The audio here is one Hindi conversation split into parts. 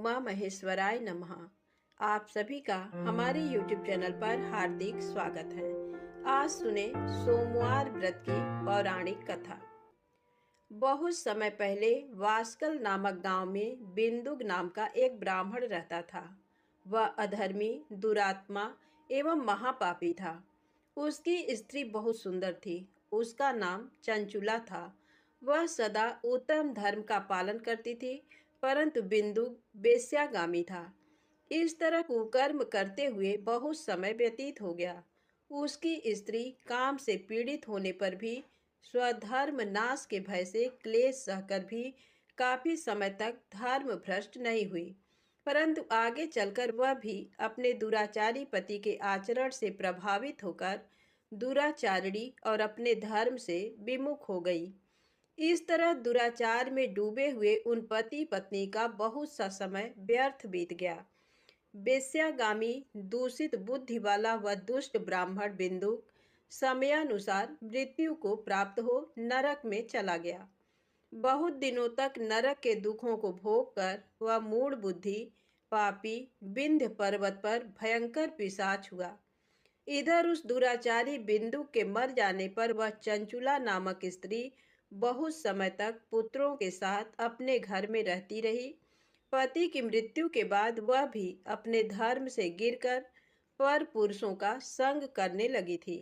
उमा महेश्वराय नमः। आप सभी का हमारे YouTube चैनल पर हार्दिक स्वागत है। आज सुने सोमवार व्रत की पौराणिक कथा। बहुत समय पहले वास्कल नामक गांव में बिंदुक नाम का एक ब्राह्मण रहता था। वह अधर्मी, दुरात्मा एवं महापापी था। उसकी स्त्री बहुत सुंदर थी। उसका नाम चंचुला था। वह सदा उत्तम धर्म का पालन करती थी, परंतु बिंदु वेश्यागामी था। इस तरह कुकर्म करते हुए बहुत समय व्यतीत हो गया। उसकी स्त्री काम से पीड़ित होने पर भी स्वधर्म नाश के भय से क्लेश सहकर भी काफी समय तक धर्म भ्रष्ट नहीं हुई, परंतु आगे चलकर वह भी अपने दुराचारी पति के आचरण से प्रभावित होकर दुराचारिणी और अपने धर्म से विमुख हो गई। इस तरह दुराचार में डूबे हुए उन पति पत्नी का बहुत सा समय व्यर्थ बीत गया। वेश्यागामी दूषित बुद्धि वाला वह दुष्ट ब्राह्मण बिंदुक समयानुसार मृत्यु को प्राप्त हो नरक में चला गया। बहुत दिनों तक नरक के दुखों को भोग कर वह मूढ़ बुद्धि पापी विंध्य पर्वत पर भयंकर पिशाच हुआ। इधर उस दुराचारी बिंदु के मर जाने पर वह चंचुला नामक स्त्री बहुत समय तक पुत्रों के साथ अपने घर में रहती रही। पति की मृत्यु के बाद वह भी अपने धर्म से गिरकर पर पुरुषों का संग करने लगी थी।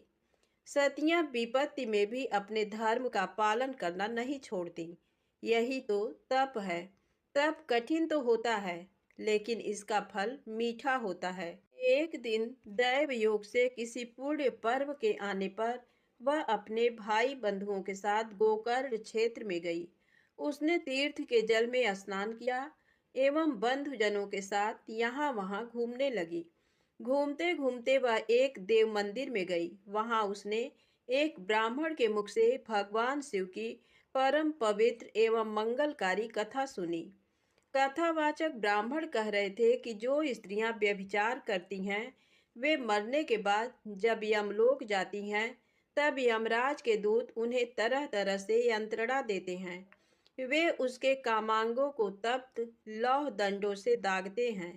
सतियां विपत्ति में भी अपने धर्म का पालन करना नहीं छोड़ती। यही तो तप है। तप कठिन तो होता है, लेकिन इसका फल मीठा होता है। एक दिन दैव योग से किसी पुण्य पर्व के आने पर वह अपने भाई बंधुओं के साथ गोकर्ण क्षेत्र में गई। उसने तीर्थ के जल में स्नान किया एवं बंधुजनों के साथ यहाँ वहाँ घूमने लगी। घूमते घूमते वह एक देव मंदिर में गई। वहाँ उसने एक ब्राह्मण के मुख से भगवान शिव की परम पवित्र एवं मंगलकारी कथा सुनी। कथावाचक ब्राह्मण कह रहे थे कि जो स्त्रियां व्यभिचार करती हैं वे मरने के बाद जब यमलोक जाती हैं तब यमराज के दूत उन्हें तरह तरह से यंत्रणा देते हैं। वे उसके कामांगों को तप्त लौह दंडों से दागते हैं।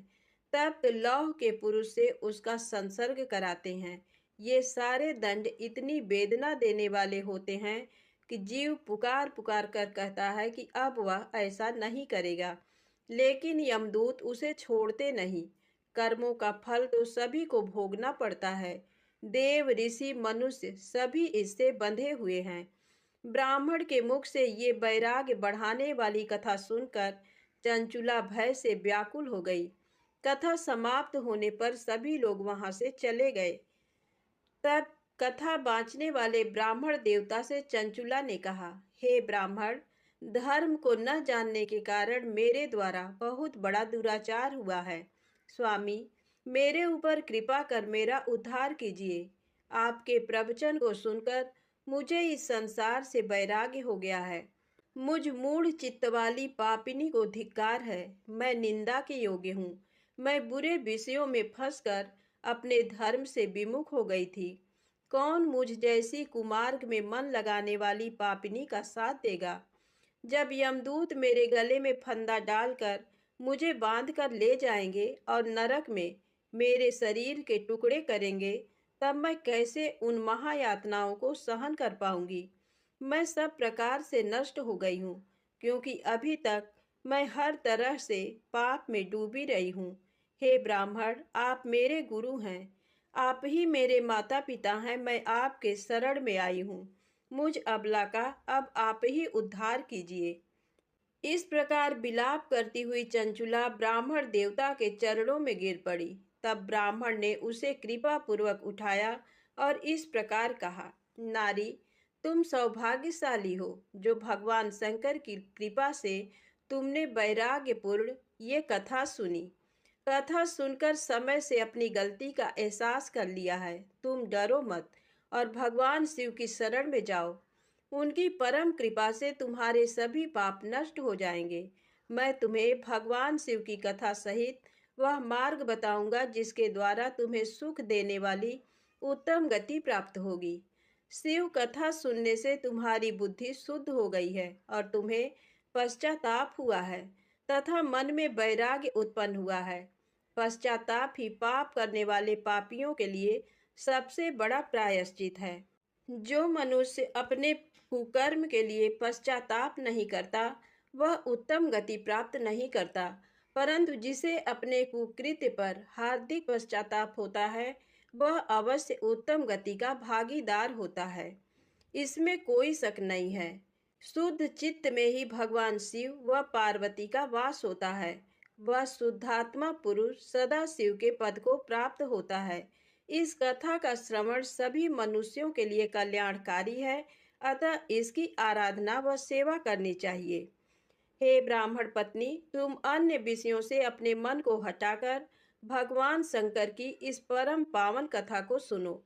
तप्त लौह के पुरुष से उसका संसर्ग कराते हैं। ये सारे दंड इतनी वेदना देने वाले होते हैं कि जीव पुकार पुकार कर कहता है कि अब वह ऐसा नहीं करेगा, लेकिन यमदूत उसे छोड़ते नहीं। कर्मों का फल तो सभी को भोगना पड़ता है। देव ऋषि मनुष्य सभी इससे बंधे हुए हैं। ब्राह्मण के मुख से ये वैराग्य बढ़ाने वाली कथा सुनकर चंचुला भय से व्याकुल हो गई। कथा समाप्त होने पर सभी लोग वहां से चले गए। तब कथा बाँचने वाले ब्राह्मण देवता से चंचुला ने कहा, हे ब्राह्मण, धर्म को न जानने के कारण मेरे द्वारा बहुत बड़ा दुराचार हुआ है। स्वामी, मेरे ऊपर कृपा कर मेरा उद्धार कीजिए। आपके प्रवचन को सुनकर मुझे इस संसार से वैराग्य हो गया है। मुझ मूढ़ चित्त वाली पापिनी को धिक्कार है। मैं निंदा के योग्य हूँ। मैं बुरे विषयों में फंसकर अपने धर्म से विमुख हो गई थी। कौन मुझ जैसी कुमार्ग में मन लगाने वाली पापिनी का साथ देगा? जब यमदूत मेरे गले में फंदा डालकर मुझे बांधकर ले जाएंगे और नरक में मेरे शरीर के टुकड़े करेंगे, तब मैं कैसे उन महायातनाओं को सहन कर पाऊंगी? मैं सब प्रकार से नष्ट हो गई हूँ, क्योंकि अभी तक मैं हर तरह से पाप में डूबी रही हूँ। हे ब्राह्मण, आप मेरे गुरु हैं। आप ही मेरे माता पिता हैं। मैं आपके शरण में आई हूँ। मुझ अबला का अब आप ही उद्धार कीजिए। इस प्रकार विलाप करती हुई चंचुला ब्राह्मण देवता के चरणों में गिर पड़ी। तब ब्राह्मण ने उसे कृपा पूर्वक उठाया और इस प्रकार कहा, नारी, तुम सौभाग्यशाली हो जो भगवान शंकर की कृपा से तुमने वैराग्यपूर्ण ये कथा सुनी। कथा सुनकर समय से अपनी गलती का एहसास कर लिया है। तुम डरो मत और भगवान शिव की शरण में जाओ। उनकी परम कृपा से तुम्हारे सभी पाप नष्ट हो जाएंगे। मैं तुम्हें भगवान शिव की कथा सहित वह मार्ग बताऊंगा जिसके द्वारा तुम्हें सुख देने वाली उत्तम गति प्राप्त होगी। शिव कथा सुनने से तुम्हारी बुद्धि शुद्ध हो गई है और तुम्हें पश्चाताप हुआ है। तथा मन में वैराग्य उत्पन्न हुआ है। पश्चाताप ही पाप करने वाले पापियों के लिए सबसे बड़ा प्रायश्चित है। जो मनुष्य अपने कुकर्म के लिए पश्चाताप नहीं करता, वह उत्तम गति प्राप्त नहीं करता, परंतु जिसे अपने कुकृत्य पर हार्दिक पश्चाताप होता है, वह अवश्य उत्तम गति का भागीदार होता है। इसमें कोई शक नहीं है। शुद्ध चित्त में ही भगवान शिव व पार्वती का वास होता है। वह शुद्धात्मा पुरुष सदा शिव के पद को प्राप्त होता है। इस कथा का श्रवण सभी मनुष्यों के लिए कल्याणकारी है, अतः इसकी आराधना व सेवा करनी चाहिए। हे ब्राह्मण पत्नी, तुम अन्य विषयों से अपने मन को हटाकर भगवान शंकर की इस परम पावन कथा को सुनो।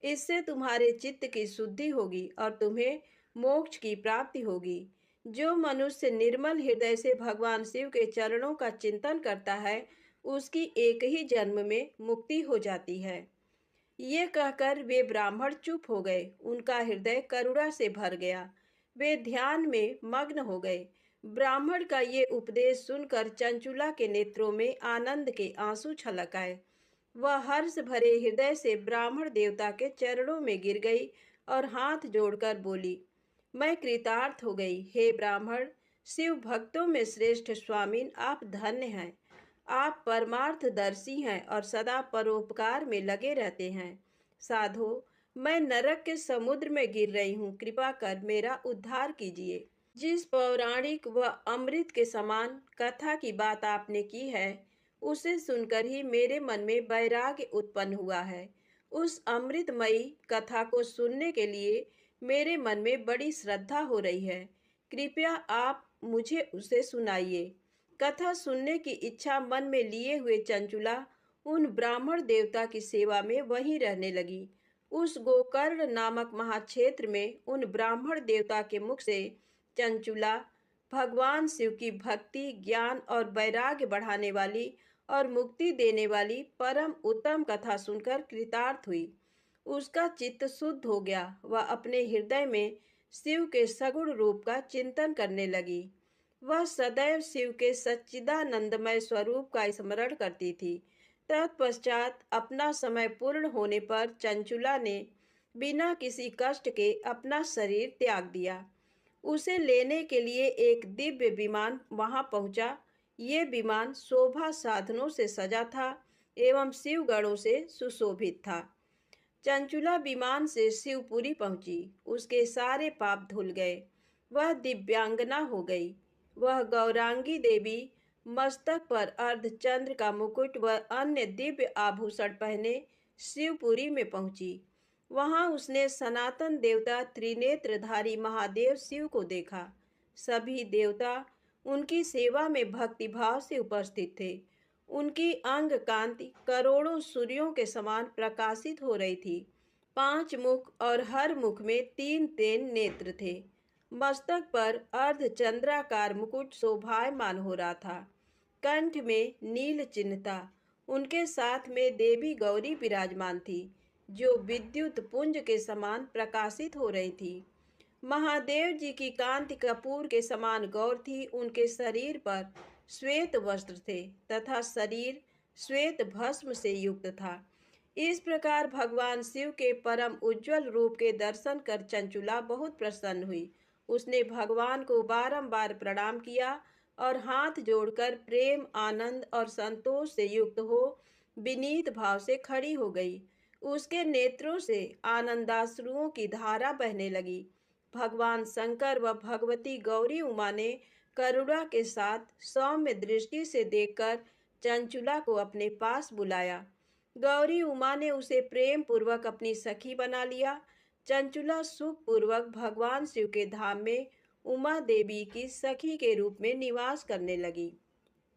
इससे तुम्हारे चित्त की शुद्धि होगी और तुम्हें मोक्ष की प्राप्ति होगी। जो मनुष्य निर्मल हृदय से भगवान शिव के चरणों का चिंतन करता है, उसकी एक ही जन्म में मुक्ति हो जाती है। ये कहकर वे ब्राह्मण चुप हो गए। उनका हृदय करुणा से भर गया। वे ध्यान में मग्न हो गए। ब्राह्मण का ये उपदेश सुनकर चंचुला के नेत्रों में आनंद के आंसू छलक आए। वह हर्ष भरे हृदय से ब्राह्मण देवता के चरणों में गिर गई और हाथ जोड़कर बोली, मैं कृतार्थ हो गई। हे ब्राह्मण, शिव भक्तों में श्रेष्ठ स्वामीन, आप धन्य हैं। आप परमार्थदर्शी हैं और सदा परोपकार में लगे रहते हैं। साधो, मैं नरक के समुद्र में गिर रही हूँ, कृपा कर मेरा उद्धार कीजिए। जिस पौराणिक व अमृत के समान कथा की बात आपने की है, उसे सुनकर ही मेरे मन में वैराग्य उत्पन्न हुआ है। उस अमृतमयी कथा को सुनने के लिए मेरे मन में बड़ी श्रद्धा हो रही है। कृपया आप मुझे उसे सुनाइए। कथा सुनने की इच्छा मन में लिए हुए चंचुला उन ब्राह्मण देवता की सेवा में वहीं रहने लगी। उस गोकर्ण नामक महाक्षेत्र में उन ब्राह्मण देवता के मुख से चंचुला भगवान शिव की भक्ति, ज्ञान और वैराग्य बढ़ाने वाली और मुक्ति देने वाली परम उत्तम कथा सुनकर कृतार्थ हुई। उसका चित्त शुद्ध हो गया। वह अपने हृदय में शिव के सगुण रूप का चिंतन करने लगी। वह सदैव शिव के सच्चिदानंदमय स्वरूप का स्मरण करती थी। तत्पश्चात अपना समय पूर्ण होने पर चंचुला ने बिना किसी कष्ट के अपना शरीर त्याग दिया। उसे लेने के लिए एक दिव्य विमान वहां पहुंचा। ये विमान शोभा साधनों से सजा था एवं शिव गणों से सुशोभित था। चंचुला विमान से शिवपुरी पहुंची। उसके सारे पाप धुल गए। वह दिव्यांगना हो गई। वह गौरांगी देवी मस्तक पर अर्धचंद्र का मुकुट व अन्य दिव्य आभूषण पहने शिवपुरी में पहुंची। वहां उसने सनातन देवता त्रिनेत्रधारी महादेव शिव को देखा। सभी देवता उनकी सेवा में भक्तिभाव से उपस्थित थे। उनकी अंग कांति करोड़ों सूर्यों के समान प्रकाशित हो रही थी। 5 मुख और हर मुख में 3 नेत्र थे। मस्तक पर अर्धचंद्राकार मुकुट शोभायमान हो रहा था। कंठ में नील चिन्ह था। उनके साथ में देवी गौरी विराजमान थी, जो विद्युत पुंज के समान प्रकाशित हो रही थी। महादेव जी की कांति कपूर के समान गौर थी। उनके शरीर पर श्वेत वस्त्र थे तथा शरीर श्वेत भस्म से युक्त था। इस प्रकार भगवान शिव के परम उज्जवल रूप के दर्शन कर चंचुला बहुत प्रसन्न हुई। उसने भगवान को बारंबार प्रणाम किया और हाथ जोड़कर प्रेम, आनंद और संतोष से युक्त हो विनीत भाव से खड़ी हो गई। उसके नेत्रों से आनंदाश्रुओं की धारा बहने लगी। भगवान शंकर व भगवती गौरी उमा ने करुणा के साथ सौम्य दृष्टि से देखकर चंचुला को अपने पास बुलाया। गौरी उमा ने उसे प्रेम पूर्वक अपनी सखी बना लिया। चंचुला सुख पूर्वक भगवान शिव के धाम में उमा देवी की सखी के रूप में निवास करने लगी।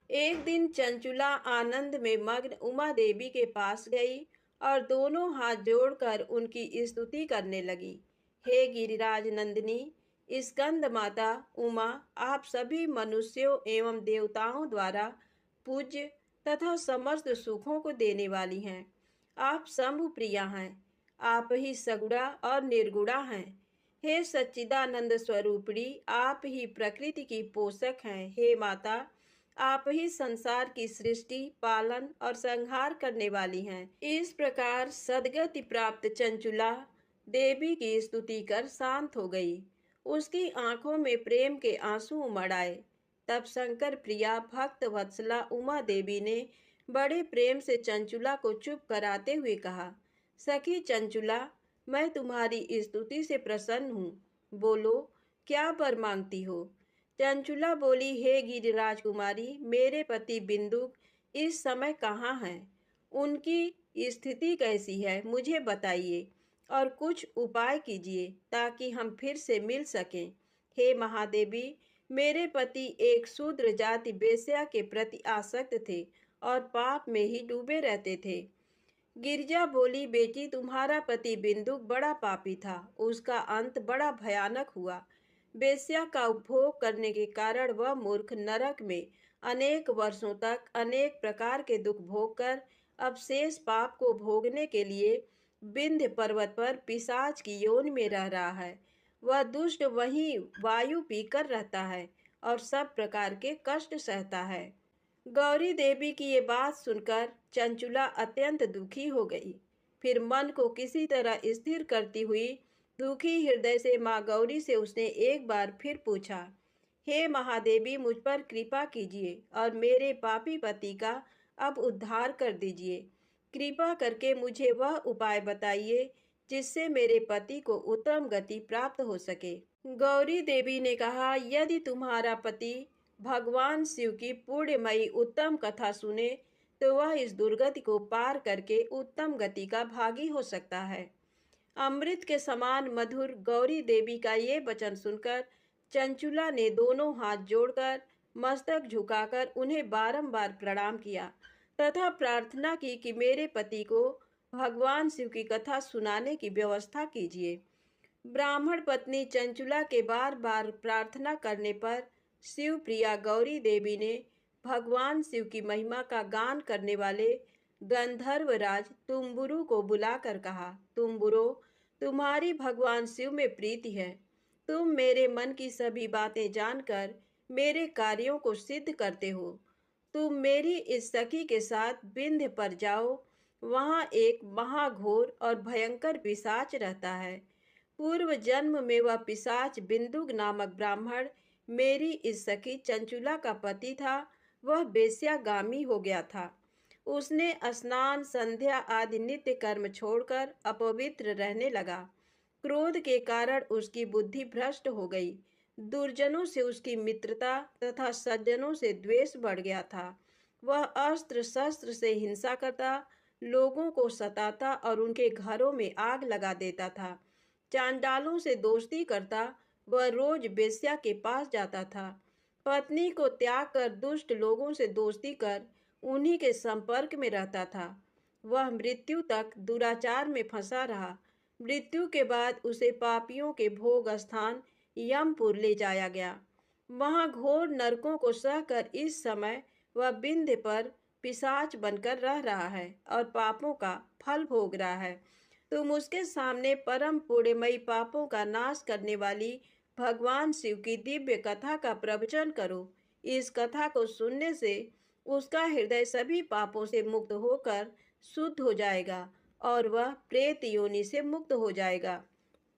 एक दिन चंचुला आनंद में मग्न उमा देवी के पास गई और दोनों हाथ जोड़कर उनकी स्तुति करने लगी। हे गिरिराज नंदिनी, स्कंद माता उमा, आप सभी मनुष्यों एवं देवताओं द्वारा पूज्य तथा समस्त सुखों को देने वाली हैं। आप शंभु प्रिया हैं। आप ही सगुणा और निर्गुणा हैं। हे सच्चिदानंद स्वरूपिणी, आप ही प्रकृति की पोषक हैं। हे माता, आप ही संसार की सृष्टि, पालन और संहार करने वाली हैं। इस प्रकार सद्गति प्राप्त चंचुला देवी की स्तुति कर शांत हो गई। उसकी आंखों में प्रेम के आंसू उमड़ आए। तब शंकर प्रिया भक्त वत्सला उमा देवी ने बड़े प्रेम से चंचुला को चुप कराते हुए कहा, सखी चंचुला, मैं तुम्हारी स्तुति से प्रसन्न हूँ। बोलो, क्या वर मांगती हो? चंचुला बोली, हे गिरिराज कुमारी, मेरे पति बिंदुक इस समय कहाँ हैं? उनकी स्थिति कैसी है, मुझे बताइए और कुछ उपाय कीजिए ताकि हम फिर से मिल सकें। हे महादेवी, मेरे पति एक शूद्र जाति वेश्या के प्रति आसक्त थे और पाप में ही डूबे रहते थे। गिरिजा बोली, बेटी, तुम्हारा पति बिंदुक बड़ा पापी था, उसका अंत बड़ा भयानक हुआ। वेश्या का उपभोग करने के कारण वह मूर्ख नरक में अनेक वर्षों तक अनेक प्रकार के दुख भोग कर अब शेष पाप को भोगने के लिए विंध्य पर्वत पर पिशाच की योनि में रह रहा है। वह दुष्ट वहीं वायु पीकर रहता है और सब प्रकार के कष्ट सहता है। गौरी देवी की ये बात सुनकर चंचुला अत्यंत दुखी हो गई। फिर मन को किसी तरह स्थिर करती हुई दुखी हृदय से माँ गौरी से उसने एक बार फिर पूछा, हे महादेवी, मुझ पर कृपा कीजिए और मेरे पापी पति का अब उद्धार कर दीजिए। कृपा करके मुझे वह उपाय बताइए जिससे मेरे पति को उत्तम गति प्राप्त हो सके। गौरी देवी ने कहा, यदि तुम्हारा पति भगवान शिव की पुण्यमयी उत्तम कथा सुने तो वह इस दुर्गति को पार करके उत्तम गति का भागी हो सकता है। अमृत के समान मधुर गौरी देवी का ये वचन सुनकर चंचुला ने दोनों हाथ जोड़कर मस्तक झुकाकर उन्हें बारंबार प्रणाम किया तथा प्रार्थना की कि मेरे पति को भगवान शिव की कथा सुनाने की व्यवस्था कीजिए। ब्राह्मण पत्नी चंचुला के बार बार प्रार्थना करने पर शिव प्रिया गौरी देवी ने भगवान शिव की महिमा का गान करने वाले गंधर्वराज तुम्बुरु को बुलाकर कहा, तुम्बुरो, तुम्हारी भगवान शिव में प्रीति है। तुम मेरे मन की सभी बातें जानकर मेरे कार्यों को सिद्ध करते हो। तुम मेरी इस सखी के साथ विंध्य पर जाओ। वहाँ एक महाघोर और भयंकर पिशाच रहता है। पूर्व जन्म में वह पिशाच बिंदुक नामक ब्राह्मण मेरी इस सखी चंचुला का पति था। वह वेश्यागामी हो गया था। उसने स्नान, संध्या आदि नित्य कर्म छोड़कर अपवित्र रहने लगा। क्रोध के कारण उसकी बुद्धि भ्रष्ट हो गई। दुर्जनों से उसकी मित्रता तथा सज्जनों से द्वेष बढ़ गया था। वह अस्त्र शस्त्र से हिंसा करता, लोगों को सताता और उनके घरों में आग लगा देता था। चांडालों से दोस्ती करता, वह रोज वेश्या के पास जाता था। पत्नी को त्याग कर दुष्ट लोगों से दोस्ती कर उन्हीं के संपर्क में रहता था। वह मृत्यु तक दुराचार में फंसा रहा। मृत्यु के बाद उसे पापियों के भोग स्थान यमपुर ले जाया गया। वहां घोर नरकों को सहकर इस समय वह विंध्य पर पिशाच बनकर रह रहा है और पापों का फल भोग रहा है। तुम उसके सामने परम पुण्यमयी पापों का नाश करने वाली भगवान शिव की दिव्य कथा का प्रवचन करो। इस कथा को सुनने से उसका हृदय सभी पापों से मुक्त होकर शुद्ध हो जाएगा और वह प्रेत योनि से मुक्त हो जाएगा।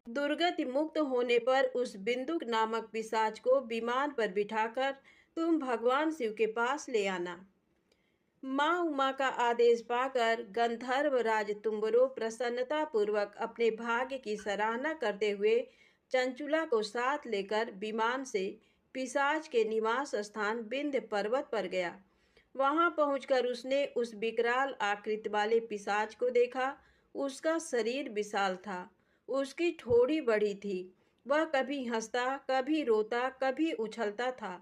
दुर्गति मुक्त होने पर उस बिंदुक नामक पिशाच को विमान पर बिठाकर तुम भगवान शिव के पास ले आना। माँ उमा का आदेश पाकर गंधर्व राज तुम्बरो प्रसन्नता पूर्वक अपने भाग्य की सराहना करते हुए चंचुला को साथ लेकर विमान से पिशाच के निवास स्थान विंध्य पर्वत पर गया। वहां पहुंचकर उसने उस विकराल आकृति वाले पिशाच को देखा। उसका शरीर विशाल था, उसकी ठोड़ी बड़ी थी। वह कभी हंसता, कभी रोता, कभी उछलता था।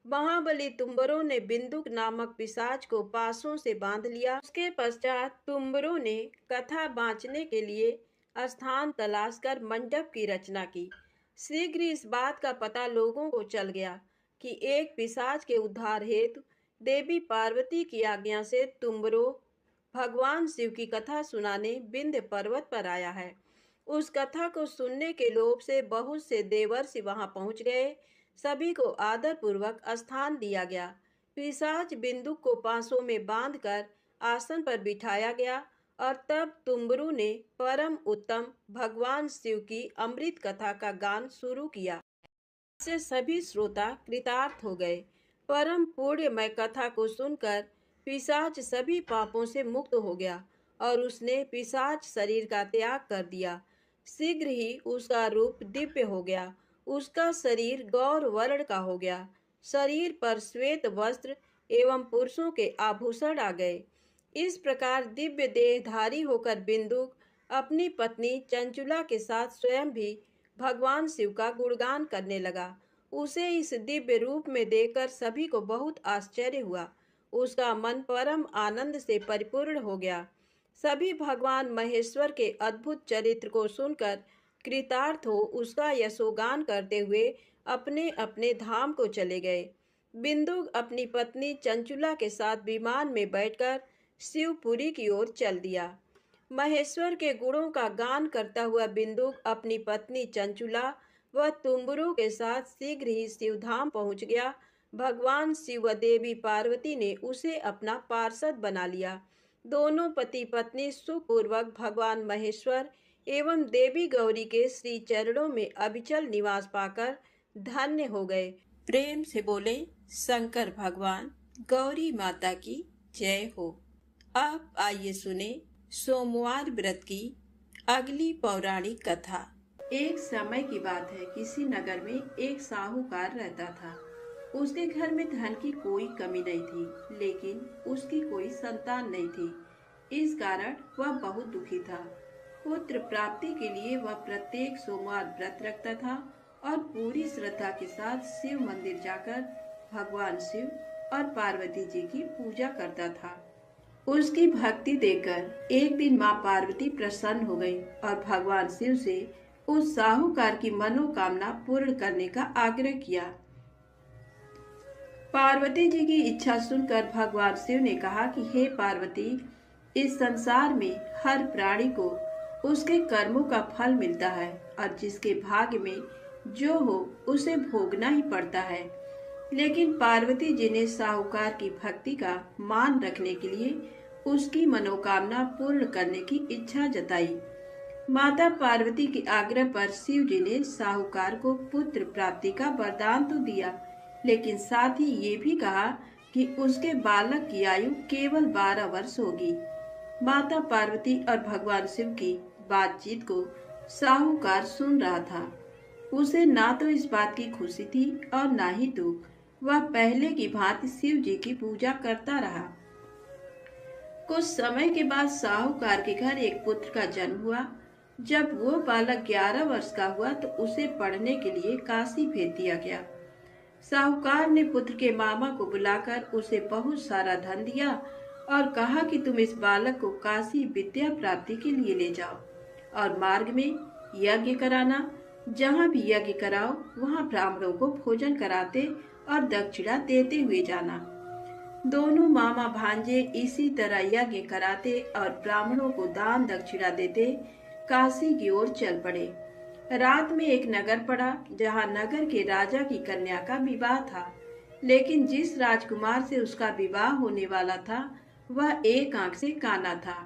महाबली तुम्बरों ने बिंदुक नामक पिशाच को पासों से बांध लिया। उसके पश्चात तुम्बरों ने कथा बाँचने के लिए स्थान तलाश कर मंडप की रचना की। शीघ्र इस बात का पता लोगों को चल गया कि एक पिशाच के उद्धार हेतु देवी पार्वती की आज्ञा से तुम्बरो भगवान शिव की कथा सुनाने विंध्य पर्वत पर आया है। उस कथा को सुनने के लोभ से बहुत से देवर्षि वहां पहुंच गए। सभी को आदर पूर्वक स्थान दिया गया। पिशाच बिंदुक को पांसों में बांधकर आसन पर बिठाया गया और तब तुम्बरू ने परम उत्तम भगवान शिव की अमृत कथा का गान शुरू किया। इससे सभी श्रोता कृतार्थ हो गए। परम पुण्यमय कथा को सुनकर पिशाच सभी पापों से मुक्त हो गया और उसने पिशाच शरीर का त्याग कर दिया। शीघ्र ही उसका रूप दिव्य हो गया। उसका शरीर गौर वर्ण का हो गया। शरीर पर श्वेत वस्त्र एवं पुरुषों के आभूषण आ गए। इस प्रकार दिव्य देहधारी होकर बिंदुक अपनी पत्नी चंचुला के साथ स्वयं भी भगवान शिव का गुणगान करने लगा। उसे इस दिव्य रूप में देखकर सभी को बहुत आश्चर्य हुआ। उसका मन परम आनंद से परिपूर्ण हो गया। सभी भगवान महेश्वर के अद्भुत चरित्र को सुनकर कृतार्थ हो उसका यशोगान करते हुए अपने अपने धाम को चले गए। बिंदुक अपनी पत्नी चंचुला के साथ विमान में बैठकर शिवपुरी की ओर चल दिया। महेश्वर के गुणों का गान करता हुआ बिंदुक अपनी पत्नी चंचुला व तुम्बरू के साथ शीघ्र ही शिवधाम पहुंच गया। भगवान शिव व देवी पार्वती ने उसे अपना पार्षद बना लिया। दोनों पति पत्नी सुखपूर्वक भगवान महेश्वर एवं देवी गौरी के श्री चरणों में अविचल निवास पाकर धन्य हो गए। प्रेम से बोले शंकर भगवान गौरी माता की जय हो। अब आइए सुने सोमवार व्रत की अगली पौराणिक कथा। एक समय की बात है, किसी नगर में एक साहूकार रहता था। उसके घर में धन की कोई कमी नहीं थी, लेकिन उसकी कोई संतान नहीं थी। इस कारण वह बहुत दुखी था। पुत्र प्राप्ति के लिए वह प्रत्येक सोमवार व्रत रखता था और पूरी श्रद्धा के साथ शिव मंदिर जाकर भगवान शिव और पार्वती जी की पूजा करता था। उसकी भक्ति देखकर एक दिन माँ पार्वती प्रसन्न हो गई और भगवान शिव से उस साहूकार की मनोकामना पूर्ण करने का आग्रह किया। पार्वती जी की इच्छा सुनकर भगवान शिव ने कहा कि हे पार्वती, इस संसार में हर प्राणी को उसके कर्मों का फल मिलता है और जिसके भाग्य में जो हो उसे भोगना ही पड़ता है। लेकिन पार्वती जी ने साहूकार की भक्ति का मान रखने के लिए उसकी मनोकामना पूर्ण करने की इच्छा जताई। माता पार्वती के आग्रह पर शिव जी ने साहूकार को पुत्र प्राप्ति का वरदान तो दिया, लेकिन साथ ही ये भी कहा कि उसके बालक की आयु केवल 12 वर्ष होगी। माता पार्वती और भगवान शिव की बातचीत को साहूकार सुन रहा था। उसे ना तो इस बात की खुशी थी और ना ही दुख। वह पहले की भांति शिव जी की पूजा करता रहा। कुछ समय के बाद साहूकार के घर एक पुत्र का जन्म हुआ। जब वो बालक 11 वर्ष का हुआ तो उसे पढ़ने के लिए काशी भेज दिया गया। साहूकार ने पुत्र के मामा को बुलाकर उसे बहुत सारा धन दिया और कहा कि तुम इस बालक को काशी विद्या प्राप्ति के लिए ले जाओ और मार्ग में यज्ञ कराना। जहाँ भी यज्ञ कराओ वहाँ ब्राह्मणों को भोजन कराते और दक्षिणा देते हुए जाना। दोनों मामा भांजे इसी तरह यज्ञ कराते और ब्राह्मणों को दान दक्षिणा देते काशी की ओर चल पड़े। रात में एक नगर पड़ा जहाँ नगर के राजा की कन्या का विवाह था, लेकिन जिस राजकुमार से उसका विवाह होने वाला था वह एक आंख से काना था।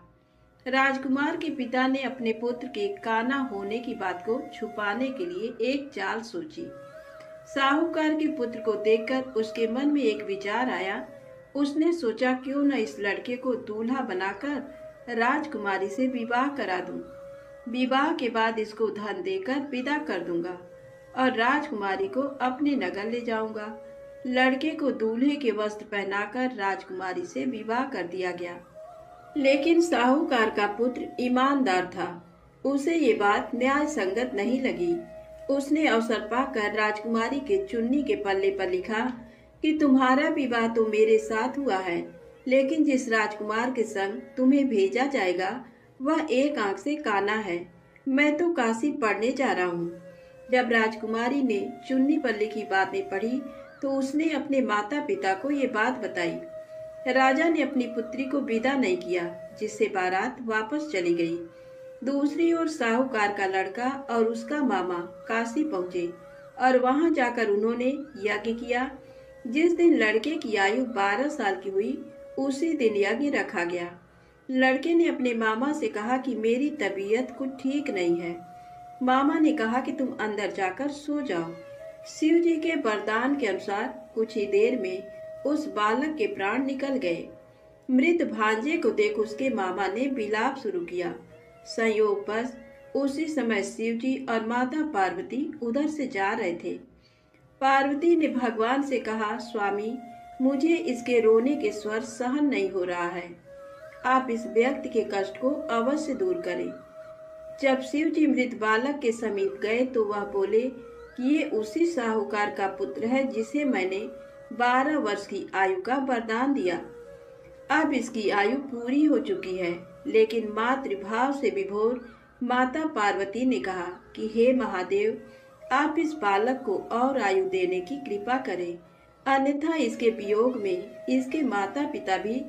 राजकुमार के पिता ने अपने पुत्र के काना होने की बात को छुपाने के लिए एक चाल सोची। साहूकार के पुत्र को देखकर उसके मन में एक विचार आया। उसने सोचा क्यों न इस लड़के को दूल्हा बनाकर राजकुमारी से विवाह करा दूं। विवाह के बाद इसको धन देकर विदा कर दूंगा और राजकुमारी को अपने नगर ले जाऊंगा। लड़के को दूल्हे के वस्त्र पहनाकर राजकुमारी से विवाह कर दिया गया। लेकिन साहूकार का पुत्र ईमानदार था। उसे ये बात न्याय संगत नहीं लगी। उसने अवसर पाकर राजकुमारी के चुन्नी के पल्ले पर लिखा कि तुम्हारा विवाह तो मेरे साथ हुआ है, लेकिन जिस राजकुमार के संग तुम्हें भेजा जाएगा वह एक आंख से काना है। मैं तो काशी पढ़ने जा रहा हूँ। जब राजकुमारी ने चुन्नी पर लिखी बातें पढ़ी तो उसने अपने माता पिता को ये बात बताई। राजा ने अपनी पुत्री को विदा नहीं किया, जिससे बारात वापस चली गई। दूसरी ओर साहूकार का लड़का और उसका मामा काशी पहुंचे और वहां जाकर उन्होंने यज्ञ किया। जिस दिन लड़के की आयु 12 साल की हुई, उसी दिन यज्ञ रखा गया। लड़के ने अपने मामा से कहा कि मेरी तबीयत कुछ ठीक नहीं है। मामा ने कहा कि तुम अंदर जाकर सो जाओ। शिव जी के वरदान के अनुसार कुछ ही देर में उस बालक के प्राण निकल गए। मृत भांजे को देख उसके मामा ने विलाप शुरू किया। संयोगवश उसी समय शिव जी और माता पार्वती उधर से जा रहे थे। पार्वती ने भगवान से कहा, स्वामी, मुझे इसके रोने के स्वर सहन नहीं हो रहा है। आप इस व्यक्ति के कष्ट को अवश्य दूर करें। जब शिव जी मृत बालक के समीप गए तो वह बोले कि ये उसी साहूकार का पुत्र है जिसे मैंने 12 वर्ष की आयु का वरदान दिया। अब इसकी आयु पूरी हो चुकी है। लेकिन मातृभाव से विभोर माता पार्वती ने कहा कि हे महादेव, आप इस बालक को और आयु देने की कृपा करें, अन्यथा इसके वियोग में इसके माता पिता भी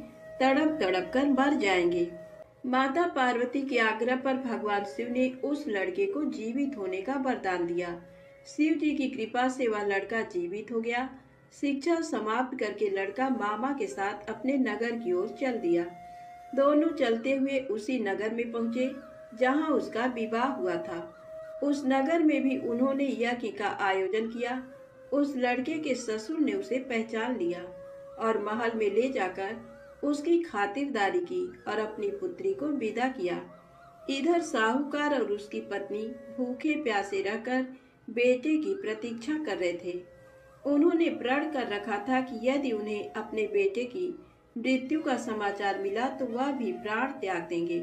तड़प तड़प कर मर जाएंगे। माता पार्वती के आग्रह पर भगवान शिव ने उस लड़के को जीवित होने का वरदान दिया। शिव जी की कृपा से वह लड़का जीवित हो गया। शिक्षा समाप्त करके लड़का मामा के साथ अपने नगर की ओर चल दिया। दोनों चलते हुए उसी नगर में पहुंचे जहां उसका विवाह हुआ था। उस नगर में भी उन्होंने यज्ञ का आयोजन किया। उस लड़के के ससुर ने उसे पहचान लिया और महल में ले जाकर उसकी खातिरदारी की और अपनी पुत्री को विदा किया। इधर साहूकार और उसकी पत्नी भूखे प्यासे रहकर बेटे की प्रतीक्षा कर रहे थे। उन्होंने प्रण कर रखा था कि यदि उन्हें अपने बेटे की मृत्यु का समाचार मिला तो वह भी प्राण त्याग देंगे।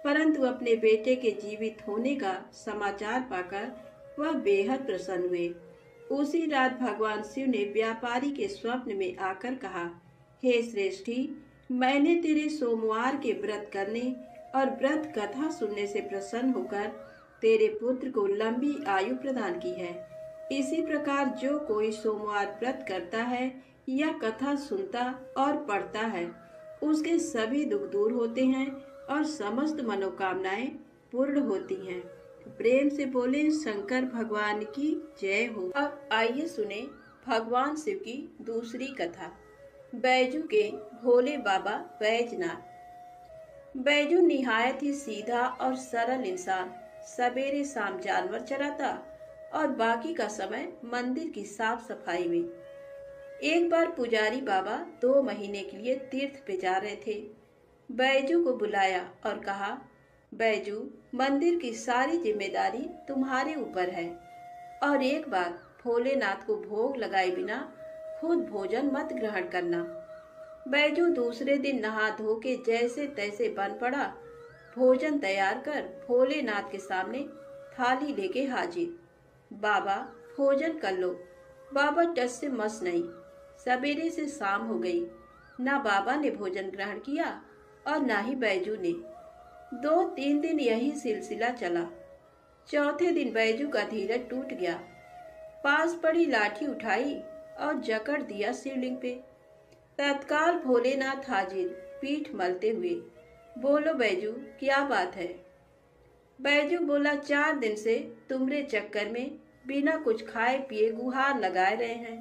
परंतु अपने बेटे के जीवित होने का समाचार पाकर वह बेहद प्रसन्न हुए। उसी रात भगवान शिव ने व्यापारी के स्वप्न में आकर कहा, हे श्रेष्ठी, मैंने तेरे सोमवार के व्रत करने और व्रत कथा सुनने से प्रसन्न होकर तेरे पुत्र को लंबी आयु प्रदान की है। इसी प्रकार जो कोई सोमवार व्रत करता है या कथा सुनता और पढ़ता है, उसके सभी दुख दूर होते हैं और समस्त मनोकामनाएं पूर्ण होती हैं। प्रेम से बोले शंकर भगवान की जय हो। अब आइए सुने भगवान शिव की दूसरी कथा, बैजू के भोले बाबा बैजनाथ। बैजू निहायत ही सीधा और सरल इंसान सवेरे शाम जानवर चराता और बाकी का समय मंदिर की साफ सफाई में। एक बार पुजारी बाबा 2 महीने के लिए तीर्थ पे जा रहे थे। बैजू को बुलाया और कहा, बैजू, मंदिर की सारी जिम्मेदारी तुम्हारे ऊपर है और एक बार भोलेनाथ को भोग लगाए बिना खुद भोजन मत ग्रहण करना। बैजू दूसरे दिन नहा धो के जैसे तैसे बन पड़ा। भोजन तैयार कर भोलेनाथ के सामने थाली लेके हाजिर। बाबा, भोजन कर लो। बाबा टस से मस नहीं। सवेरे से शाम हो गई, ना बाबा ने भोजन ग्रहण किया और ना ही बैजू ने। 2-3 दिन यही सिलसिला चला। चौथे दिन बैजू का धीरज टूट गया। पास पड़ी लाठी उठाई और जकड़ दिया शिवलिंग पे। तत्काल भोलेनाथ हाजिर, पीठ मलते हुए। बोलो बैजू, क्या बात है? बैजू बोला, 4 दिन से तुम्हारे चक्कर में बिना कुछ खाए पिए गुहार लगाए रहे हैं,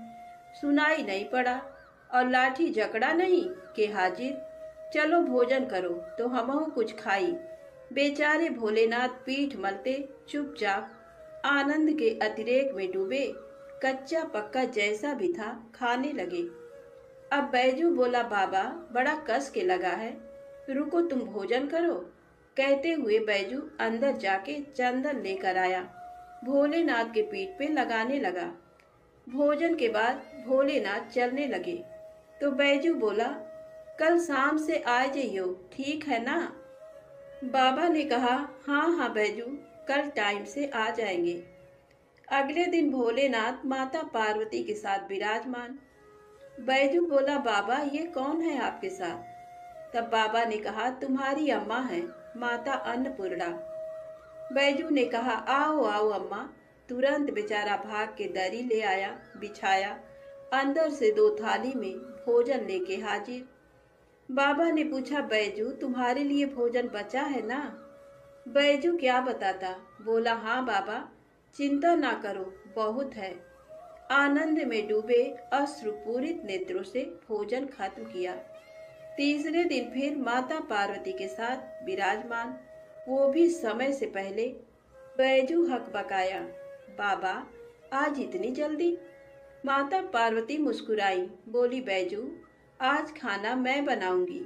सुनाई नहीं पड़ा और लाठी जकड़ा नहीं के हाजिर। चलो भोजन करो तो हमहू कुछ खाई। बेचारे भोलेनाथ पीठ मलते चुपचाप आनंद के अतिरेक में डूबे, कच्चा पक्का जैसा भी था खाने लगे। अब बैजू बोला, बाबा, बड़ा कस के लगा है, रुको तुम भोजन करो। कहते हुए बैजू अंदर जाके चंदन लेकर आया, भोलेनाथ के पीठ पे लगाने लगा। भोजन के बाद भोलेनाथ चलने लगे तो बैजू बोला, कल शाम से आ जाइयो, ठीक है ना? बाबा ने कहा, हाँ हाँ बैजू, कल टाइम से आ जाएंगे। अगले दिन भोलेनाथ माता पार्वती के साथ विराजमान। बैजू बोला, बाबा, ये कौन है आपके साथ? तब बाबा ने कहा, तुम्हारी अम्मा है, माता अन्नपूर्णा। बैजू ने कहा, आओ आओ अम्मा। तुरंत बेचारा भाग के दरी ले आया, बिछाया, अंदर से 2 थाली में भोजन लेके हाजिर। बाबा ने पूछा, बैजू, तुम्हारे लिए भोजन बचा है ना? बैजू क्या बताता, बोला, हाँ बाबा, चिंता ना करो, बहुत है। आनंद में डूबे अश्रुपूरित नेत्रों से भोजन खत्म किया। तीसरे दिन फिर माता पार्वती के साथ विराजमान, वो भी समय से पहले। बैजू हकबकाया, बाबा आज इतनी जल्दी? माता पार्वती मुस्कुराई, बोली बैजू आज खाना मैं बनाऊंगी।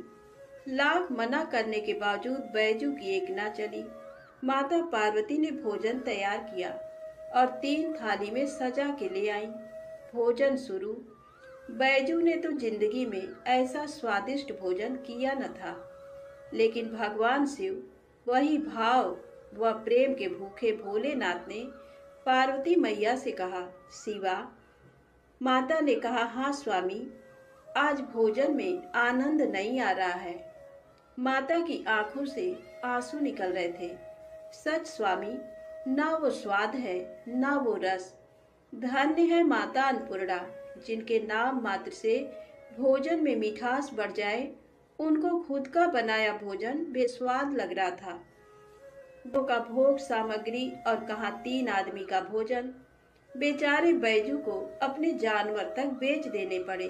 लाख मना करने के बावजूद बैजू की एक ना चली। माता पार्वती ने भोजन तैयार किया और 3 थाली में सजा के ले आई। भोजन शुरू। बैजू ने तो जिंदगी में ऐसा स्वादिष्ट भोजन किया न था, लेकिन भगवान शिव, वही भाव व प्रेम के भूखे भोलेनाथ ने पार्वती मैया से कहा, शिवा। माता ने कहा, हाँ स्वामी, आज भोजन में आनंद नहीं आ रहा है। माता की आंखों से आंसू निकल रहे थे। सच स्वामी, ना वो स्वाद है ना वो रस। धन्य है माता अन्नपूर्णा, जिनके नाम मात्र से भोजन में मिठास बढ़ जाए। उनको खुद का बनाया भोजन बेस्वाद लग रहा था। दो का भोग सामग्री और कहाँ 3 आदमी का भोजन। बेचारे बैजू को अपने जानवर तक बेच देने पड़े।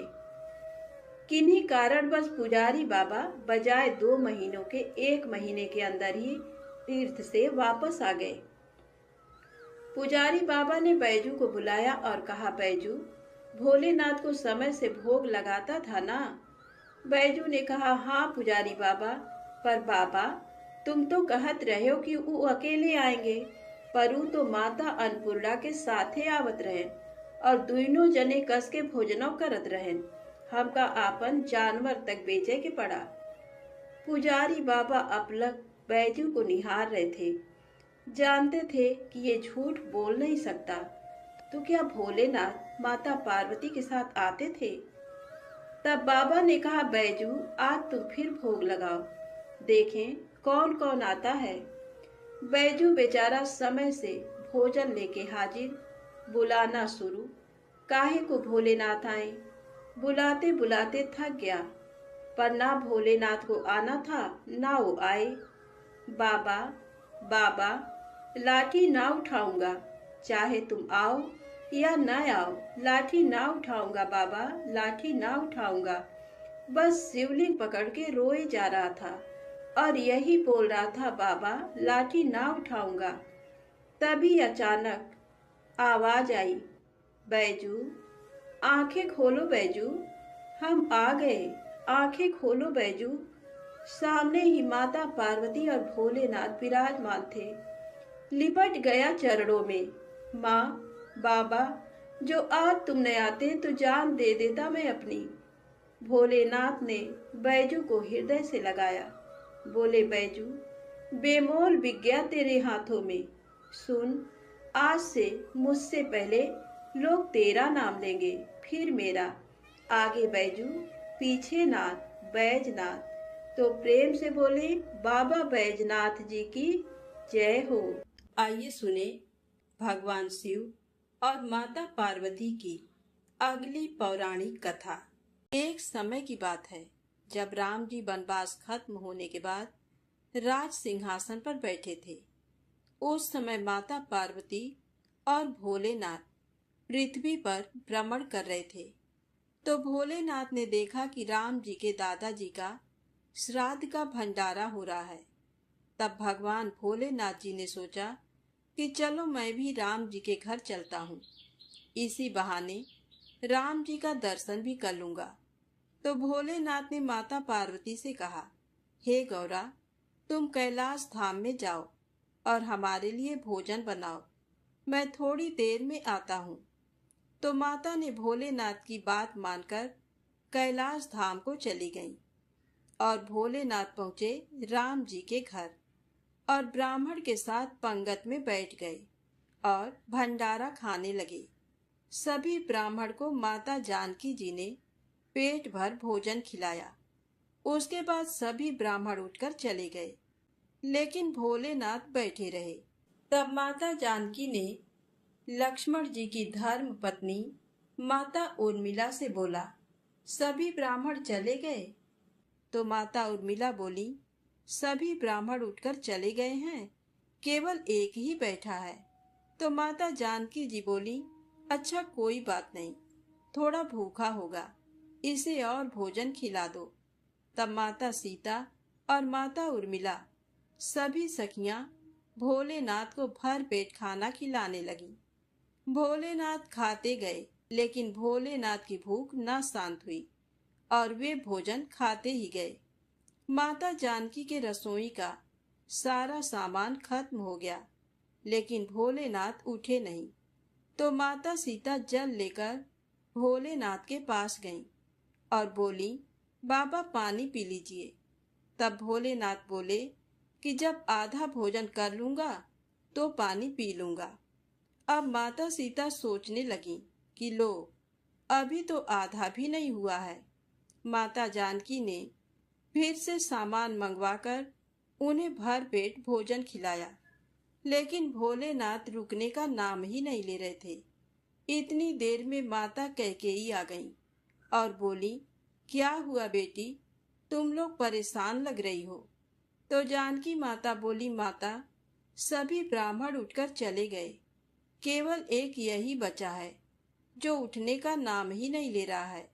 किन्हीं कारणवश पुजारी बाबा बजाय 2 महीनों के 1 महीने के अंदर ही तीर्थ से वापस आ गए। पुजारी बाबा ने बैजू को बुलाया और कहा, बैजू, भोलेनाथ को समय से भोग लगाता था ना? बैजू ने कहा, हाँ पुजारी बाबा, पर बाबा तुम तो कहत रहे हो कि वो अकेले आएंगे, पर वो तो माता अन्नपूर्णा के साथे आवत रहे और दोनों जने कस के भोजनों करत रहे। हमका आपन जानवर तक बेचे के पड़ा। पुजारी बाबा अपलक बैजू को निहार रहे थे। जानते थे कि ये झूठ बोल नहीं सकता। तो क्या भोलेनाथ माता पार्वती के साथ आते थे? तब बाबा ने कहा, बैजू आज तुम फिर भोग लगाओ, देखें कौन कौन आता है। बैजू बेचारा समय से भोजन लेके हाजिर। बुलाना शुरू। काहे को भोलेनाथ आए? बुलाते बुलाते थक गया, पर ना भोलेनाथ को आना था ना वो आए। बाबा, बाबा, लाठी ना उठाऊंगा, चाहे तुम आओ या न आओ, लाठी ना उठाऊंगा बाबा, लाठी ना उठाऊंगा। बस शिवलिंग पकड़ के रोए जा रहा था और यही बोल रहा था, बाबा लाठी ना उठाऊंगा। तभी अचानक आवाज आई, बैजू आंखें खोलो बैजू, हम आ गए, आंखें खोलो बैजू। सामने ही माता पार्वती और भोलेनाथ विराजमान थे। लिपट गया चरणों में। माँ, बाबा, जो आज तुम न आते तो जान दे देता मैं अपनी। भोलेनाथ ने बैजू को हृदय से लगाया। बोले, बैजू बेमोल विज्ञा तेरे हाथों में। सुन, आज से मुझसे पहले लोग तेरा नाम लेंगे, फिर मेरा। आगे बैजू, पीछे नाथ, बैजनाथ। तो प्रेम से बोले, बाबा बैजनाथ जी की जय हो। आइए सुने भगवान शिव और माता पार्वती की अगली पौराणिक कथा। एक समय की बात है, जब राम जी वनवास खत्म होने के बाद राज सिंहासन पर बैठे थे। उस समय माता पार्वती और भोलेनाथ पृथ्वी पर भ्रमण कर रहे थे। तो भोलेनाथ ने देखा कि राम जी के दादाजी का श्राद्ध का भंडारा हो रहा है। तब भगवान भोलेनाथ जी ने सोचा कि चलो मैं भी राम जी के घर चलता हूँ, इसी बहाने राम जी का दर्शन भी कर लूंगा। तो भोलेनाथ ने माता पार्वती से कहा, हे गौरा, तुम कैलाश धाम में जाओ और हमारे लिए भोजन बनाओ, मैं थोड़ी देर में आता हूँ। तो माता ने भोलेनाथ की बात मानकर कैलाश धाम को चली गईं और भोलेनाथ पहुँचे राम जी के घर और ब्राह्मण के साथ पंगत में बैठ गए और भंडारा खाने लगे। सभी ब्राह्मण को माता जानकी जी ने पेट भर भोजन खिलाया। उसके बाद सभी ब्राह्मण उठकर चले गए, लेकिन भोलेनाथ बैठे रहे। तब माता जानकी ने लक्ष्मण जी की धर्म पत्नी माता उर्मिला से बोला, सभी ब्राह्मण चले गए? तो माता उर्मिला बोली, सभी ब्राह्मण उठकर चले गए हैं, केवल एक ही बैठा है। तो माता जानकी जी बोली, अच्छा कोई बात नहीं, थोड़ा भूखा होगा, इसे और भोजन खिला दो। तब माता सीता और माता उर्मिला सभी सखियां भोलेनाथ को भर पेट खाना खिलाने लगी। भोलेनाथ खाते गए, लेकिन भोलेनाथ की भूख न शांत हुई और वे भोजन खाते ही गए। माता जानकी के रसोई का सारा सामान खत्म हो गया, लेकिन भोलेनाथ उठे नहीं। तो माता सीता जल लेकर भोलेनाथ के पास गईं और बोली, बाबा पानी पी लीजिए। तब भोलेनाथ बोले कि जब आधा भोजन कर लूंगा तो पानी पी लूंगा। अब माता सीता सोचने लगी कि लो, अभी तो आधा भी नहीं हुआ है। माता जानकी ने फिर से सामान मंगवाकर उन्हें भर पेट भोजन खिलाया, लेकिन भोलेनाथ रुकने का नाम ही नहीं ले रहे थे। इतनी देर में माता कैकेयी आ गईं और बोली, क्या हुआ बेटी, तुम लोग परेशान लग रही हो। तो जानकी माता बोली, माता सभी ब्राह्मण उठकर चले गए, केवल एक यही बचा है जो उठने का नाम ही नहीं ले रहा है।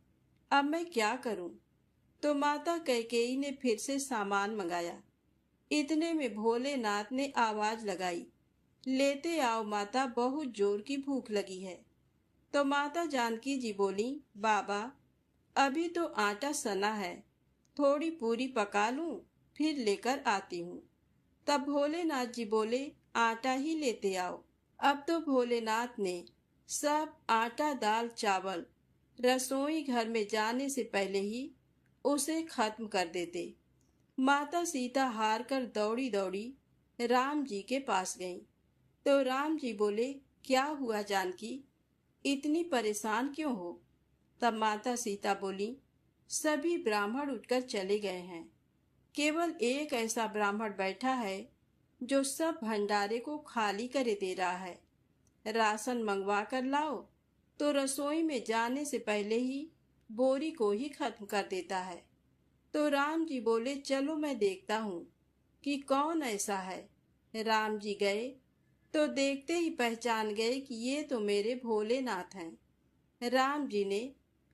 अब मैं क्या करूं। तो माता कैकेयी ने फिर से सामान मंगाया। इतने में भोलेनाथ ने आवाज लगाई, लेते आओ माता, बहुत जोर की भूख लगी है। तो माता जानकी जी बोली, बाबा अभी तो आटा सना है, थोड़ी पूरी पका लूं, फिर लेकर आती हूँ। तब भोलेनाथ जी बोले, आटा ही लेते आओ। अब तो भोलेनाथ ने सब आटा दाल चावल रसोई घर में जाने से पहले ही उसे खत्म कर देते। माता सीता हार कर दौड़ी दौड़ी राम जी के पास गईं। तो राम जी बोले, क्या हुआ जानकी, इतनी परेशान क्यों हो। तब माता सीता बोली, सभी ब्राह्मण उठकर चले गए हैं, केवल एक ऐसा ब्राह्मण बैठा है जो सब भंडारे को खाली करे दे रहा है। राशन मंगवा कर लाओ तो रसोई में जाने से पहले ही बोरी को ही खत्म कर देता है। तो राम जी बोले, चलो मैं देखता हूँ कि कौन ऐसा है। राम जी गए तो देखते ही पहचान गए कि ये तो मेरे भोलेनाथ हैं। राम जी ने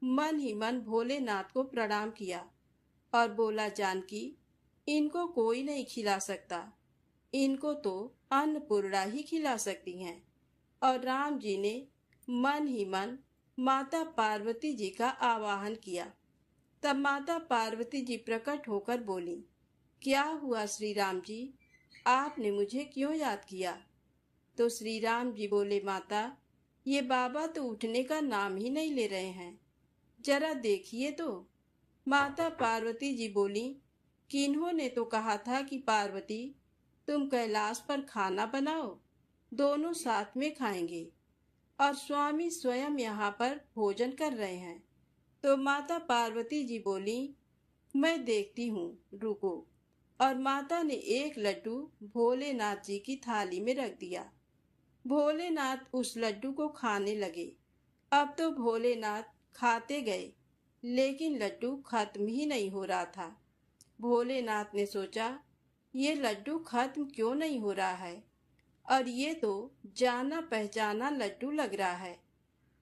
मन ही मन भोलेनाथ को प्रणाम किया और बोला, जानकी इनको कोई नहीं खिला सकता, इनको तो अन्नपूर्णा ही खिला सकती हैं। और राम जी ने मन ही मन माता पार्वती जी का आवाहन किया। तब माता पार्वती जी प्रकट होकर बोली, क्या हुआ श्री राम जी, आपने मुझे क्यों याद किया। तो श्री राम जी बोले, माता ये बाबा तो उठने का नाम ही नहीं ले रहे हैं, जरा देखिए तो। माता पार्वती जी बोली, किन्होंने तो कहा था कि पार्वती तुम कैलाश पर खाना बनाओ, दोनों साथ में खाएंगे, और स्वामी स्वयं यहाँ पर भोजन कर रहे हैं। तो माता पार्वती जी बोली, मैं देखती हूँ, रुको। और माता ने एक लड्डू भोलेनाथ जी की थाली में रख दिया। भोलेनाथ उस लड्डू को खाने लगे। अब तो भोलेनाथ खाते गए, लेकिन लड्डू खत्म ही नहीं हो रहा था। भोलेनाथ ने सोचा, ये लड्डू खत्म क्यों नहीं हो रहा है, और ये तो जाना पहचाना लड्डू लग रहा है।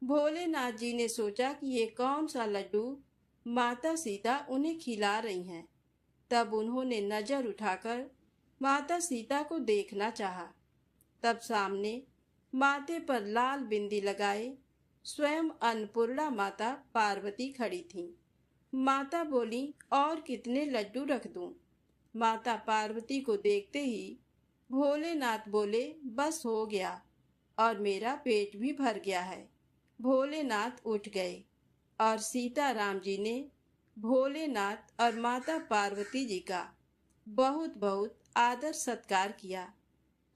भोलेनाथ जी ने सोचा कि ये कौन सा लड्डू माता सीता उन्हें खिला रही हैं। तब उन्होंने नजर उठाकर माता सीता को देखना चाहा। तब सामने माथे पर लाल बिंदी लगाए स्वयं अन्नपूर्णा माता पार्वती खड़ी थीं। माता बोली, और कितने लड्डू रख दूं। माता पार्वती को देखते ही भोलेनाथ बोले, बस हो गया, और मेरा पेट भी भर गया है। भोलेनाथ उठ गए और सीताराम जी ने भोलेनाथ और माता पार्वती जी का बहुत बहुत आदर सत्कार किया।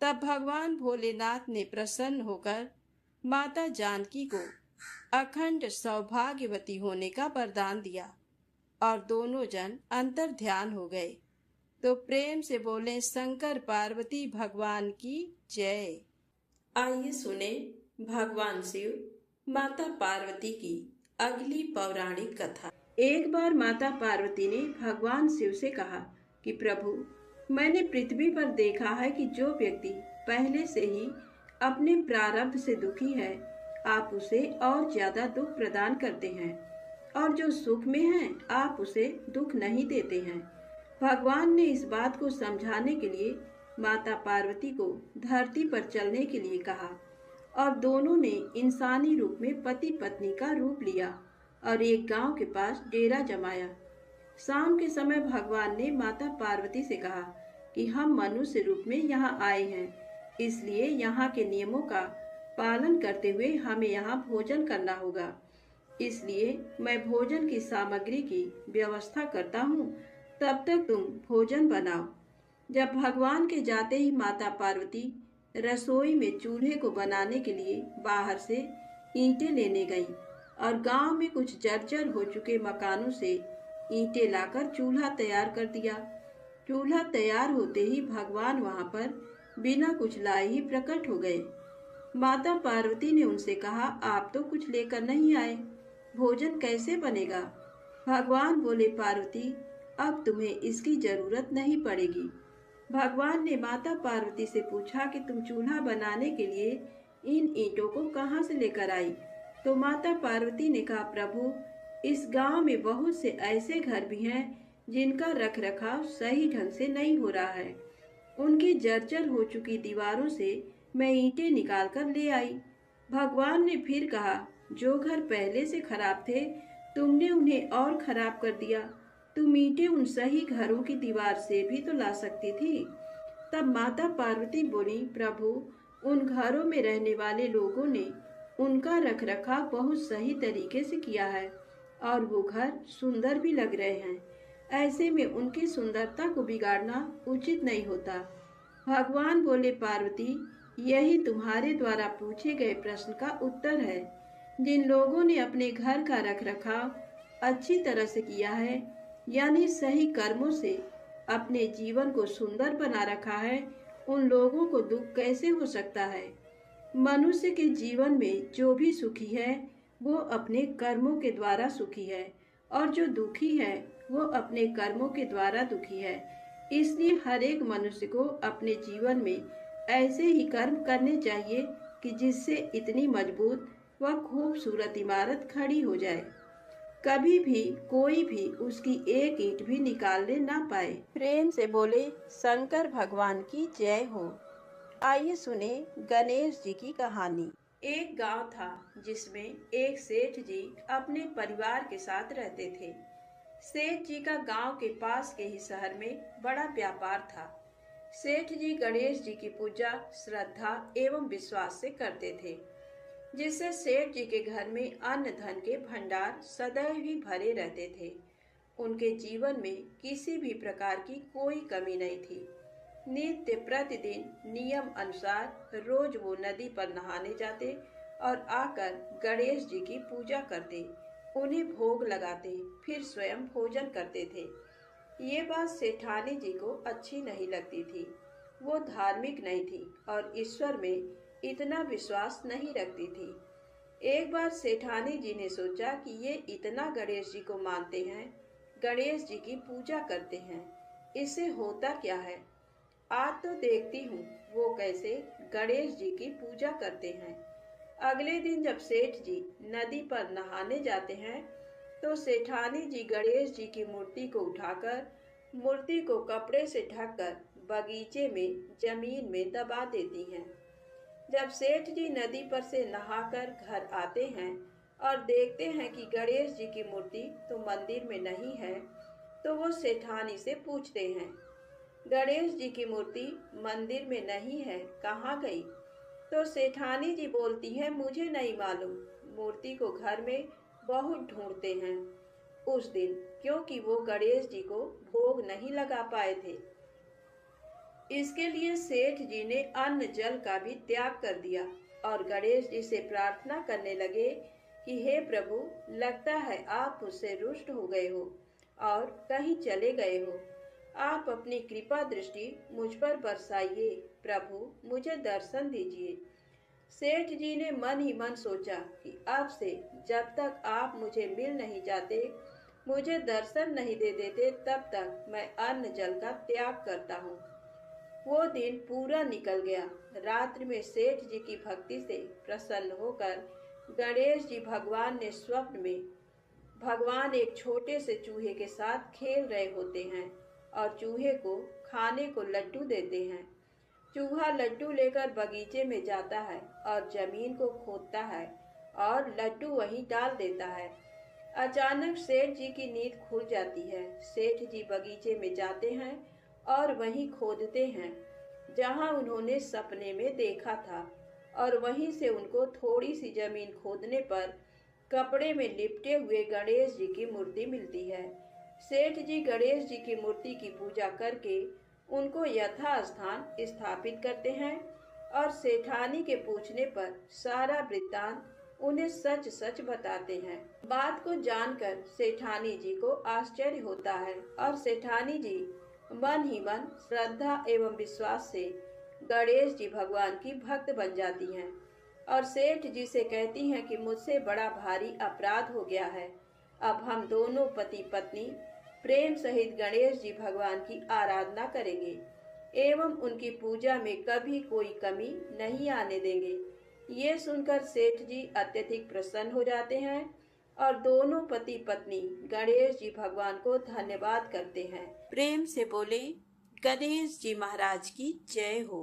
तब भगवान भोलेनाथ ने प्रसन्न होकर माता जानकी को अखंड सौभाग्यवती होने का वरदान दिया और दोनों जन अंतर ध्यान हो गए। तो प्रेम से बोले, शंकर पार्वती भगवान की जय। आइए सुने भगवान शिव माता पार्वती की अगली पौराणिक कथा। एक बार माता पार्वती ने भगवान शिव से कहा कि प्रभु, मैंने पृथ्वी पर देखा है कि जो व्यक्ति पहले से ही अपने प्रारब्ध से दुखी है आप उसे और ज्यादा दुख प्रदान करते हैं, और जो सुख में है आप उसे दुख नहीं देते हैं। भगवान ने इस बात को समझाने के लिए माता पार्वती को धरती पर चलने के लिए कहा, और दोनों ने इंसानी रूप में पति पत्नी का रूप लिया और एक गांव के पास डेरा जमाया। शाम के समय भगवान ने माता पार्वती से कहा कि हम मनुष्य रूप में यहाँ आए हैं, इसलिए यहाँ के नियमों का पालन करते हुए हमें यहाँ भोजन करना होगा। इसलिए मैं भोजन की सामग्री की व्यवस्था करता हूँ, तब तक तुम भोजन बनाओ। जब भगवान के जाते ही माता पार्वती रसोई में चूल्हे को बनाने के लिए बाहर से ईंटें लेने गईं और गांव में कुछ जर्जर हो चुके मकानों से ईंटें लाकर चूल्हा तैयार कर दिया। चूल्हा तैयार होते ही भगवान वहां पर बिना कुछ लाए ही प्रकट हो गए। माता पार्वती ने उनसे कहा, आप तो कुछ लेकर नहीं आए, भोजन कैसे बनेगा? भगवान बोले, पार्वती अब तुम्हें इसकी जरूरत नहीं पड़ेगी। भगवान ने माता पार्वती से पूछा कि तुम चूल्हा बनाने के लिए इन ईंटों को कहाँ से लेकर आई? तो माता पार्वती ने कहा, प्रभु इस गांव में बहुत से ऐसे घर भी हैं जिनका रख रखाव सही ढंग से नहीं हो रहा है। उनकी जर्जर हो चुकी दीवारों से मैं ईंटें निकाल कर ले आई। भगवान ने फिर कहा, जो घर पहले से खराब थे तुमने उन्हें और खराब कर दिया। तुम ईंटें उन सही घरों की दीवार से भी तो ला सकती थी। तब माता पार्वती बोली, प्रभु उन घरों में रहने वाले लोगों ने उनका रखरखाव बहुत सही तरीके से किया है और वो घर सुंदर भी लग रहे हैं। ऐसे में उनकी सुंदरता को बिगाड़ना उचित नहीं होता। भगवान बोले, पार्वती यही तुम्हारे द्वारा पूछे गए प्रश्न का उत्तर है। जिन लोगों ने अपने घर का रखरखाव अच्छी तरह से किया है, यानी सही कर्मों से अपने जीवन को सुंदर बना रखा है, उन लोगों को दुख कैसे हो सकता है? मनुष्य के जीवन में जो भी सुखी है वो अपने कर्मों के द्वारा सुखी है, और जो दुखी है वो अपने कर्मों के द्वारा दुखी है। इसलिए हर एक मनुष्य को अपने जीवन में ऐसे ही कर्म करने चाहिए कि जिससे इतनी मजबूत व खूबसूरत इमारत खड़ी हो जाए, कभी भी कोई भी उसकी एक ईंट भी निकालने ना पाए। प्रेम से बोले, शंकर भगवान की जय हो। आइए सुने गणेश जी की कहानी। एक गांव था जिसमें एक सेठ जी अपने परिवार के साथ रहते थे। सेठ जी का गांव के पास के ही शहर में बड़ा व्यापार था। सेठ जी गणेश जी की पूजा श्रद्धा एवं विश्वास से करते थे, जिससे सेठ जी के घर में अन्न धन के भंडार सदैव ही भरे रहते थे। उनके जीवन में किसी भी प्रकार की कोई कमी नहीं थी। नित्य प्रतिदिन नियम अनुसार रोज वो नदी पर नहाने जाते और आकर गणेश जी की पूजा करते, उन्हें भोग लगाते, फिर स्वयं भोजन करते थे। ये बात सेठानी जी को अच्छी नहीं लगती थी। वो धार्मिक नहीं थी और ईश्वर में इतना विश्वास नहीं रखती थी। एक बार सेठानी जी ने सोचा कि ये इतना गणेश जी को मानते हैं, गणेश जी की पूजा करते हैं, इससे होता क्या है? आज तो देखती हूँ वो कैसे गणेश जी की पूजा करते हैं। अगले दिन जब सेठ जी नदी पर नहाने जाते हैं तो सेठानी जी गणेश जी की मूर्ति को उठाकर मूर्ति को कपड़े से ढककर बगीचे में जमीन में दबा देती हैं। जब सेठ जी नदी पर से नहाकर घर आते हैं और देखते हैं कि गणेश जी की मूर्ति तो मंदिर में नहीं है, तो वो सेठानी से पूछते हैं, गणेश जी की मूर्ति मंदिर में नहीं है, कहाँ गई? तो सेठानी जी बोलती है, मुझे नहीं मालूम, मूर्ति को घर में बहुत ढूंढते हैं उस दिन, क्योंकि वो गणेश जी को भोग नहीं लगा पाए थे। इसके लिए सेठ जी ने अन्न जल का भी त्याग कर दिया और गणेश जी से प्रार्थना करने लगे कि हे प्रभु, लगता है आप मुझसे रुष्ट हो गए हो और कहीं चले गए हो। आप अपनी कृपा दृष्टि मुझ पर बरसाइए, प्रभु मुझे दर्शन दीजिए। सेठ जी ने मन ही मन सोचा कि अब से जब तक आप मुझे मिल नहीं जाते, मुझे दर्शन नहीं दे देते, तब तक मैं अन्न जल का त्याग करता हूँ। वो दिन पूरा निकल गया। रात्रि में सेठ जी की भक्ति से प्रसन्न होकर गणेश जी भगवान ने स्वप्न में भगवान एक छोटे से चूहे के साथ खेल रहे होते हैं और चूहे को खाने को लड्डू देते हैं। चूहा लड्डू लेकर बगीचे में जाता है और जमीन को खोदता है और लड्डू वहीं डाल देता है। अचानक सेठ जी की नींद खुल जाती है। सेठ जी बगीचे में जाते हैं और वहीं खोदते हैं जहां उन्होंने सपने में देखा था, और वहीं से उनको थोड़ी सी जमीन खोदने पर कपड़े में लिपटे हुए गणेश जी की मूर्ति मिलती है। सेठ जी गणेश जी की मूर्ति की पूजा करके उनको यथास्थान स्थापित करते हैं और सेठानी के पूछने पर सारा वृत्तांत उन्हें सच सच बताते हैं। बात को जानकर सेठानी जी को आश्चर्य होता है और सेठानी जी मन ही मन श्रद्धा एवं विश्वास से गणेश जी भगवान की भक्त बन जाती हैं और सेठ जी से कहती हैं कि मुझसे बड़ा भारी अपराध हो गया है। अब हम दोनों पति पत्नी प्रेम सहित गणेश जी भगवान की आराधना करेंगे एवं उनकी पूजा में कभी कोई कमी नहीं आने देंगे। ये सुनकर सेठ जी अत्यधिक प्रसन्न हो जाते हैं और दोनों पति पत्नी गणेश जी भगवान को धन्यवाद करते हैं। प्रेम से बोले गणेश जी महाराज की जय हो।